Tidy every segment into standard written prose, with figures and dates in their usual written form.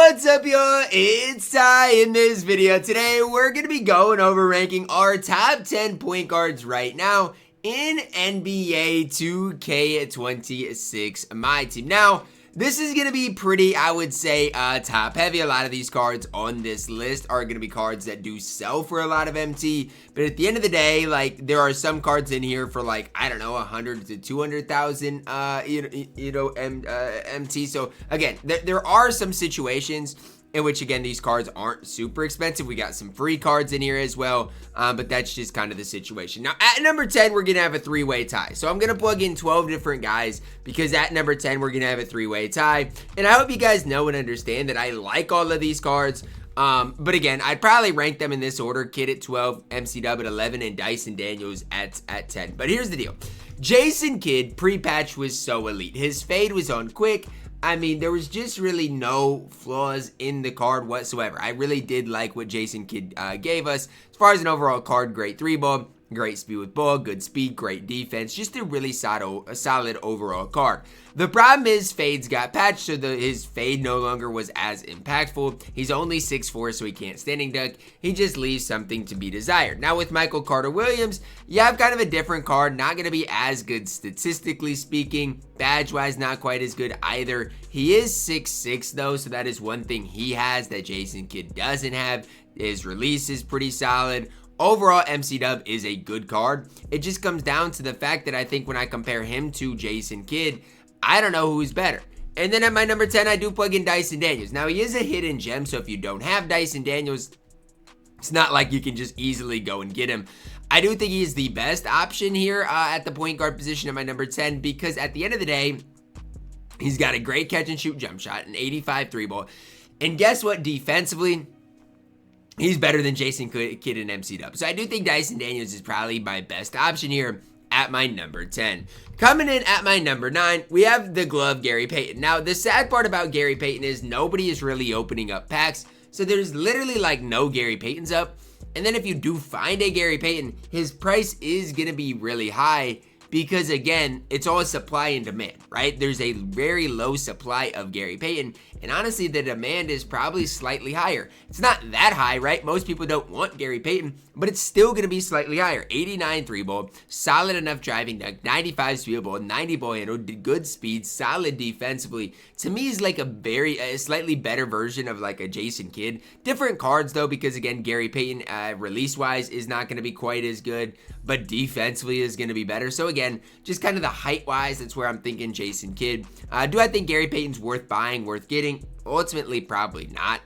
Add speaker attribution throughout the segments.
Speaker 1: What's up, y'all? It's Ty. In this video today, we're going to be going over ranking our top 10 point guards right now in NBA 2K26 MyTEAM. Now, this is going to be pretty, I would say, top heavy. A lot of these cards on this list are going to be cards that do sell for a lot of MT. But at the end of the day, like, there are some cards in here for like, I don't know, 100 to 200,000, MT. So again, there are some situations in which, again, these cards aren't super expensive. We got some free cards in here as well, but that's just kind of the situation. Now, at number 10, we're going to have a three-way tie. So I'm going to plug in 12 different guys because at number 10, we're going to have a three-way tie. And I hope you guys know and understand that I like all of these cards. But again, I'd probably rank them in this order: Kid at 12, MC Dub at 11, and Dyson Daniels at 10. But here's the deal. Jason Kidd pre-patch was so elite. His fade was on quick. I mean, there was just really no flaws in the card whatsoever. I really did like what Jason Kidd gave us. As far as an overall card, great 3-ball, great speed with ball, good speed, great defense. Just a really solid overall card. The problem is fades got patched, so his fade no longer was as impactful. He's only 6'4", so he can't standing dunk. He just leaves something to be desired. Now with Michael Carter-Williams, you have kind of a different card. Not going to be as good statistically speaking. Badge-wise, not quite as good either. He is 6'6", though, so that is one thing he has that Jason Kidd doesn't have. His release is pretty solid. Overall, MC Dub is a good card. It just comes down to the fact that I think when I compare him to Jason Kidd, I don't know who's better. And then at my number 10, I do plug in Dyson Daniels. Now, he is a hidden gem, so if you don't have Dyson Daniels, it's not like you can just easily go and get him. I do think he is the best option here at the point guard position at my number 10 because at the end of the day, he's got a great catch and shoot jump shot, an 85 3-ball. And guess what? Defensively, he's better than Jason Kidd and MC Dub. So I do think Dyson Daniels is probably my best option here at my number 10. Coming in at my number 9, we have the glove Gary Payton. Now, the sad part about Gary Payton is nobody is really opening up packs. So there's literally like no Gary Paytons up. And then if you do find a Gary Payton, his price is going to be really high because, again, it's all supply and demand, right? There's a very low supply of Gary Payton, and honestly, the demand is probably slightly higher. It's not that high, right? Most people don't want Gary Payton, but it's still going to be slightly higher. 89 3-ball, solid enough driving dunk, 95 speed ball, 90 ball handle, good speed, solid defensively. To me, is like a slightly better version of like a Jason Kidd. Different cards though, because again, Gary Payton release-wise is not going to be quite as good, but defensively is going to be better. So again, just kind of the height-wise, that's where I'm thinking Jason Kidd. Do I think Gary Payton's worth buying, worth getting? Ultimately, probably not.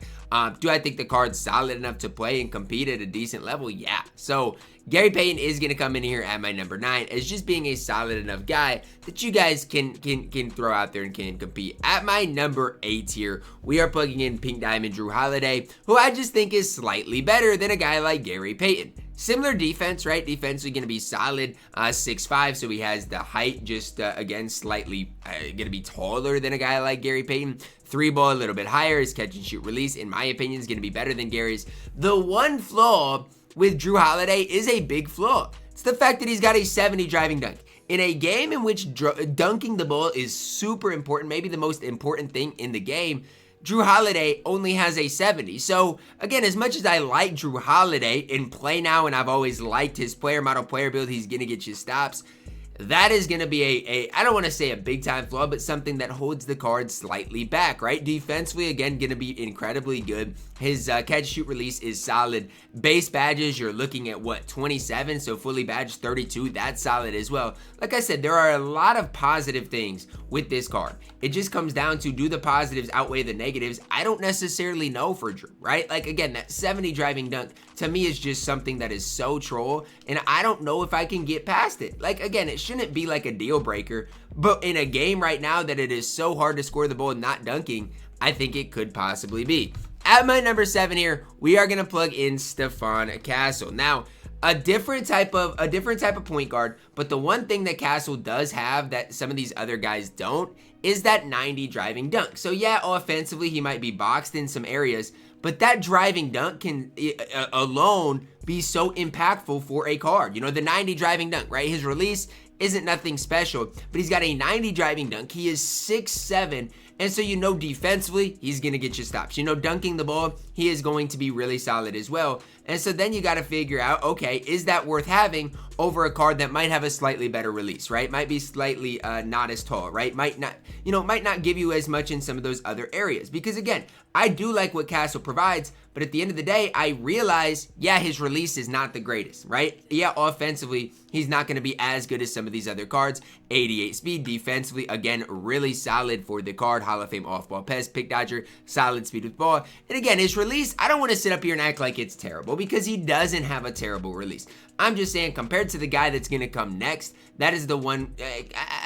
Speaker 1: Do I think the card's solid enough to play and compete at a decent level? Yeah. So Gary Payton is going to come in here at my number 9 as just being a solid enough guy that you guys can throw out there and can compete. At my number 8 here, we are plugging in Pink Diamond Jrue Holiday, who I just think is slightly better than a guy like Gary Payton. Similar defense, right? Defensively going to be solid, 6'5", so he has the height, just again slightly going to be taller than a guy like Gary Payton. 3-ball a little bit higher. His catch and shoot release, in my opinion, is going to be better than Gary's. The one flaw with Jrue Holiday is a big flaw. It's the fact that he's got a 70 driving dunk. In a game in which dunking the ball is super important, maybe the most important thing in the game, Jrue Holiday only has a 70. So, again, as much as I like Jrue Holiday in play now, and I've always liked his player model player build, he's going to get you stops. That is going to be I don't want to say a big time flaw, but something that holds the card slightly back, right? Defensively, again, going to be incredibly good. His catch shoot release is solid. Base badges, you're looking at what, 27? So fully badged 32, that's solid as well. Like I said, there are a lot of positive things with this card. It just comes down to, do the positives outweigh the negatives? I don't necessarily know for Jrue, right? Like, again, that 70 driving dunk to me is just something that is so troll, and I don't know if I can get past it. Like, again, it shouldn't be like a deal breaker, but in a game right now that it is so hard to score the ball not dunking, I think it could possibly be. At my number 7 here, we are going to plug in Stephon Castle. Now, a different type of point guard, but the one thing that Castle does have that some of these other guys don't is that 90 driving dunk. So yeah, offensively he might be boxed in some areas, but that driving dunk can alone be so impactful for a card. You know, the 90 driving dunk, right? His release isn't nothing special, but he's got a 90 driving dunk. He is 6'7", And so defensively, he's going to get you stops. Dunking the ball, he is going to be really solid as well. And so then you got to figure out, okay, is that worth having over a card that might have a slightly better release, right? Might be slightly not as tall, right? Might not give you as much in some of those other areas. Because again, I do like what Castle provides, but at the end of the day, I realize, yeah, his release is not the greatest, right? Yeah, offensively, he's not going to be as good as some of these other cards. 88 speed, defensively, again, really solid for the card. Hall of Fame off-ball pest, pick dodger, solid speed with ball. And again, his release, I don't want to sit up here and act like it's terrible because he doesn't have a terrible release. I'm just saying, compared to the guy that's going to come next, that is the one,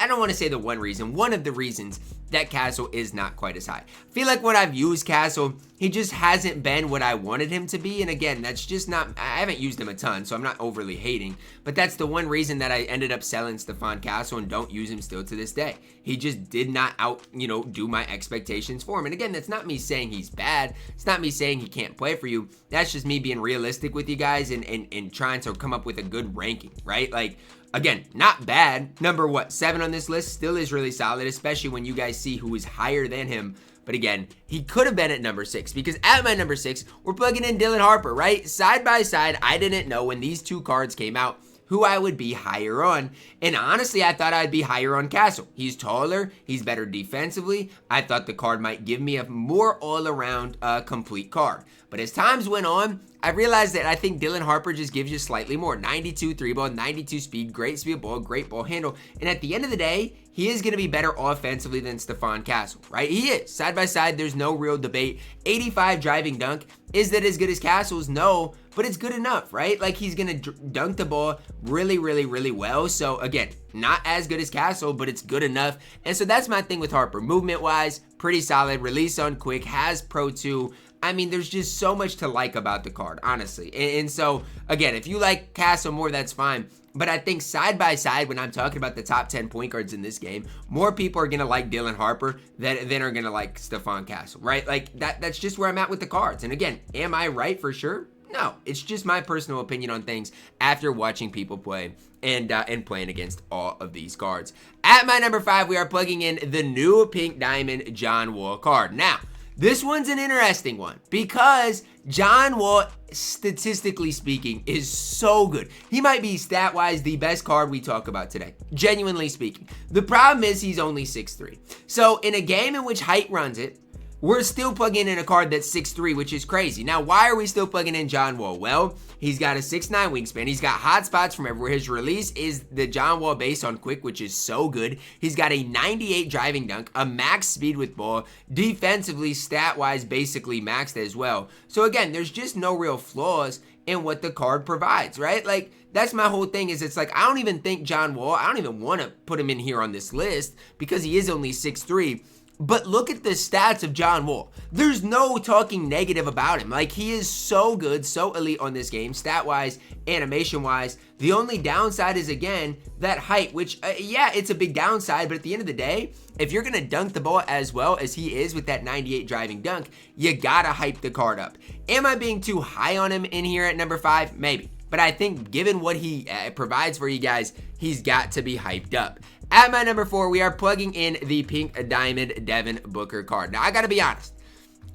Speaker 1: I don't want to say the one reason, one of the reasons that Castle is not quite as high. I feel like when I've used Castle, he just hasn't been what I wanted him to be. And again, that's just not, I haven't used him a ton, so I'm not overly hating. But that's the one reason that I ended up selling Stephon Castle and don't use him still to this day. He just did not do my expectations for him. And again, that's not me saying he's bad. It's not me saying he can't play for you. That's just me being realistic with you guys and trying to come up with a good ranking, right? Like, again, not bad. Number 7 on this list still is really solid, especially when you guys see who is higher than him. But again, he could have been at number 6 because at my number 6, we're plugging in Dylan Harper, right? Side by side, I didn't know when these two cards came out who I would be higher on. And honestly, I thought I'd be higher on Castle. He's taller. He's better defensively. I thought the card might give me a more all-around complete card. But as times went on, I realized that I think Dylan Harper just gives you slightly more. 92 3-ball, 92 speed, great speed ball, great ball handle. And at the end of the day, he is going to be better offensively than Stephon Castle, right? He is. Side by side, there's no real debate. 85 driving dunk. Is that as good as Castle's? No, but it's good enough, right? Like, he's going to dunk the ball really, really, really well. So again, not as good as Castle, but it's good enough. And so that's my thing with Harper. Movement-wise, pretty solid. Release on quick, has Pro 2. I mean, there's just so much to like about the card, honestly. And so, again, if you like Castle more, that's fine. But I think side by side, when I'm talking about the top 10 point guards in this game, more people are going to like Dylan Harper than are going to like Stephon Castle, right? Like, that's just where I'm at with the cards. And again, am I right for sure? No, it's just my personal opinion on things after watching people play and playing against all of these cards. At my number 5, we are plugging in the new Pink Diamond John Wall card. Now, this one's an interesting one because John Wall, statistically speaking, is so good. He might be stat-wise the best card we talk about today, genuinely speaking. The problem is he's only 6'3". So in a game in which height runs it, we're still plugging in a card that's 6'3", which is crazy. Now, why are we still plugging in John Wall? Well, he's got a 6'9" wingspan. He's got hot spots from everywhere. His release is the John Wall base on quick, which is so good. He's got a 98 driving dunk, a max speed with ball. Defensively, stat-wise, basically maxed as well. So again, there's just no real flaws in what the card provides, right? Like, that's my whole thing is it's like, I don't even think John Wall, I don't even want to put him in here on this list because he is only 6'3". But look at the stats of John Wall. There's no talking negative about him. Like, he is so good, so elite on this game, stat-wise, animation-wise. The only downside is, again, that height, which, yeah, it's a big downside, but at the end of the day, if you're going to dunk the ball as well as he is with that 98 driving dunk, you gotta hype the card up. Am I being too high on him in here at number 5? Maybe. But I think given what he provides for you guys, he's got to be hyped up. At my number 4, we are plugging in the Pink Diamond Devin Booker card. Now, I gotta be honest.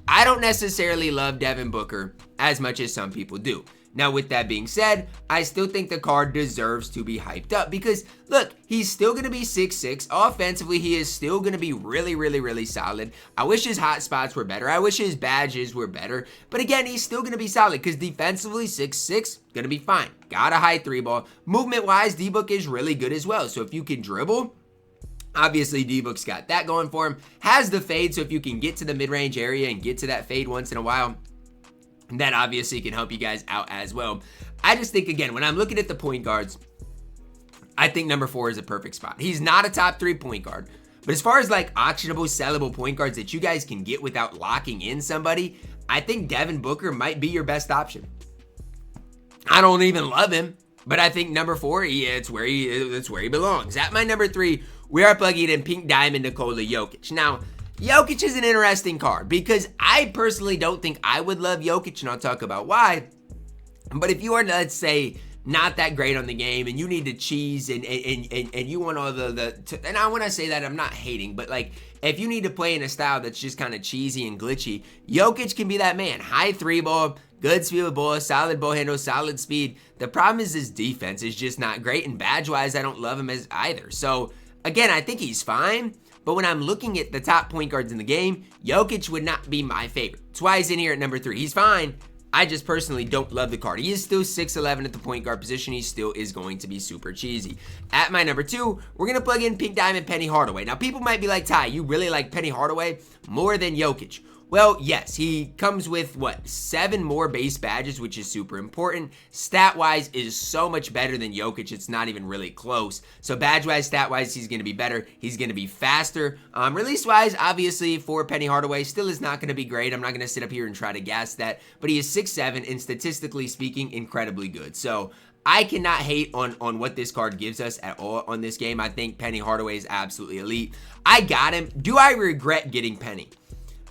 Speaker 1: I don't necessarily love Devin Booker as much as some people do. Now, with that being said, I still think the card deserves to be hyped up because, look, he's still going to be 6'6". Offensively, he is still going to be really, really, really solid. I wish his hot spots were better. I wish his badges were better. But again, he's still going to be solid because defensively, 6'6", going to be fine. Got a high 3-ball. Movement-wise, D-Book is really good as well. So if you can dribble, obviously, D-Book's got that going for him. Has the fade, so if you can get to the mid-range area and get to that fade once in a while, that obviously can help you guys out as well. I just think, again, when I'm looking at the point guards, I think number 4 is a perfect spot. He's not a top 3 point guard, but as far as like auctionable, sellable point guards that you guys can get without locking in somebody, I think Devin Booker might be your best option. I don't even love him, but I think number 4, it's where he belongs. At my number 3, we are plugging in Pink Diamond Nikola Jokic. Now, Jokic is an interesting card because I personally don't think I would love Jokic, and I'll talk about why. But if you are, let's say, not that great on the game and you need to cheese and you want all and when I say that, I'm not hating, but like if you need to play in a style that's just kind of cheesy and glitchy, Jokic can be that man. High three ball, good speed with ball, solid ball handle, solid speed. The problem is his defense is just not great, and badge-wise, I don't love him as either. So, again, I think he's fine, but when I'm looking at the top point guards in the game, Jokic would not be my favorite. That's why he's in here at number 3. He's fine. I just personally don't love the card. He is still 6'11 at the point guard position. He still is going to be super cheesy. At my number 2, we're going to plug in Pink Diamond Penny Hardaway. Now, people might be like, Ty, you really like Penny Hardaway more than Jokic? Well, yes, he comes with, 7 more base badges, which is super important. Stat-wise, is so much better than Jokic, it's not even really close. So badge-wise, stat-wise, he's going to be better. He's going to be faster. Release-wise, obviously, for Penny Hardaway, still is not going to be great. I'm not going to sit up here and try to guess that. But he is 6'7", and statistically speaking, incredibly good. So I cannot hate on what this card gives us at all on this game. I think Penny Hardaway is absolutely elite. I got him. Do I regret getting Penny?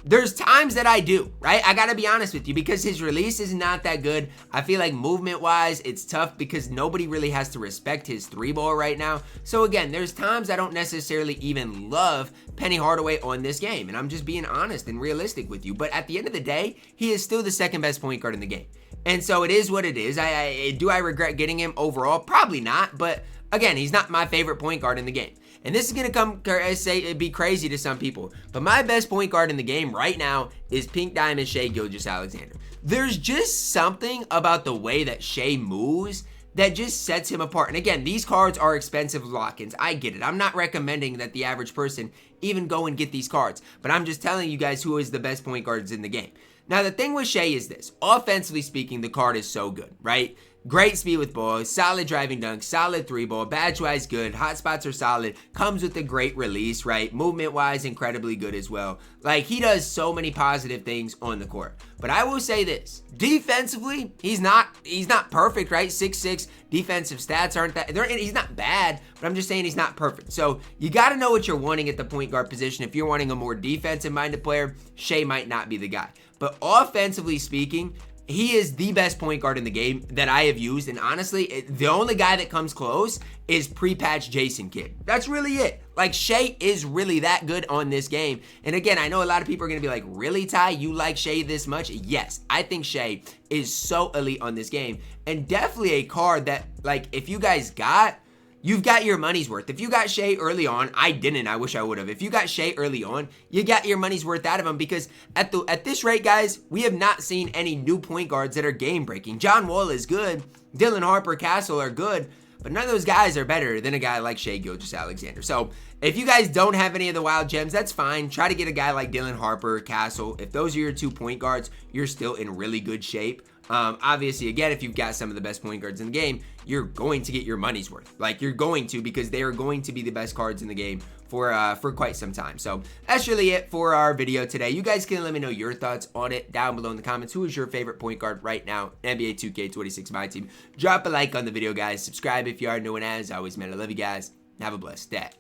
Speaker 1: There's times that I do, right? I gotta be honest with you, because his release is not that good. I feel like movement-wise, it's tough because nobody really has to respect his 3-ball right now. So again, there's times I don't necessarily even love Penny Hardaway on this game, and I'm just being honest and realistic with you. But at the end of the day, he is still the second best point guard in the game. And so it is what it is. Do I regret getting him overall? Probably not, but again, he's not my favorite point guard in the game. And this is going to be crazy to some people, but my best point guard in the game right now is Pink Diamond Shai Gilgeous-Alexander. There's just something about the way that Shai moves that just sets him apart. And again, these cards are expensive lock-ins. I get it. I'm not recommending that the average person even go and get these cards, but I'm just telling you guys who is the best point guards in the game. Now, the thing with Shai is this. Offensively speaking, the card is so good, right? Great speed with ball, solid driving dunk, solid 3-ball, badge-wise good, hot spots are solid, comes with a great release, right? Movement-wise, incredibly good as well. Like, he does so many positive things on the court. But I will say this, defensively, he's not perfect, right? 6'6", defensive stats aren't that, he's not bad, but I'm just saying he's not perfect. So, you got to know what you're wanting at the point guard position. If you're wanting a more defensive-minded player, Shai might not be the guy. But offensively speaking, he is the best point guard in the game that I have used, and honestly, the only guy that comes close is pre-patch Jason Kidd. That's really it. Like, Shai is really that good on this game. And again, I know a lot of people are going to be like, really, Ty? You like Shai this much? Yes, I think Shai is so elite on this game, and definitely a card that, like, if you guys got, you've got your money's worth. If you got Shai early on, I didn't. I wish I would have. If you got Shai early on, you got your money's worth out of him, because at this rate, guys, we have not seen any new point guards that are game-breaking. John Wall is good. Dylan Harper, Castle are good, but none of those guys are better than a guy like Shai Gilgeous-Alexander. So if you guys don't have any of the wild gems, that's fine. Try to get a guy like Dylan Harper, Castle. If those are your 2 point guards, you're still in really good shape. Obviously, again, if you've got some of the best point guards in the game, you're going to get your money's worth. Like, you're going to, because they are going to be the best cards in the game for quite some time. So that's really it for our video today. You guys can let me know your thoughts on it down below in the comments. Who is your favorite point guard right now in NBA 2K26 MyTEAM? Drop a like on the video, guys. Subscribe if you are new, and as always, man, I love you guys. Have a blessed day.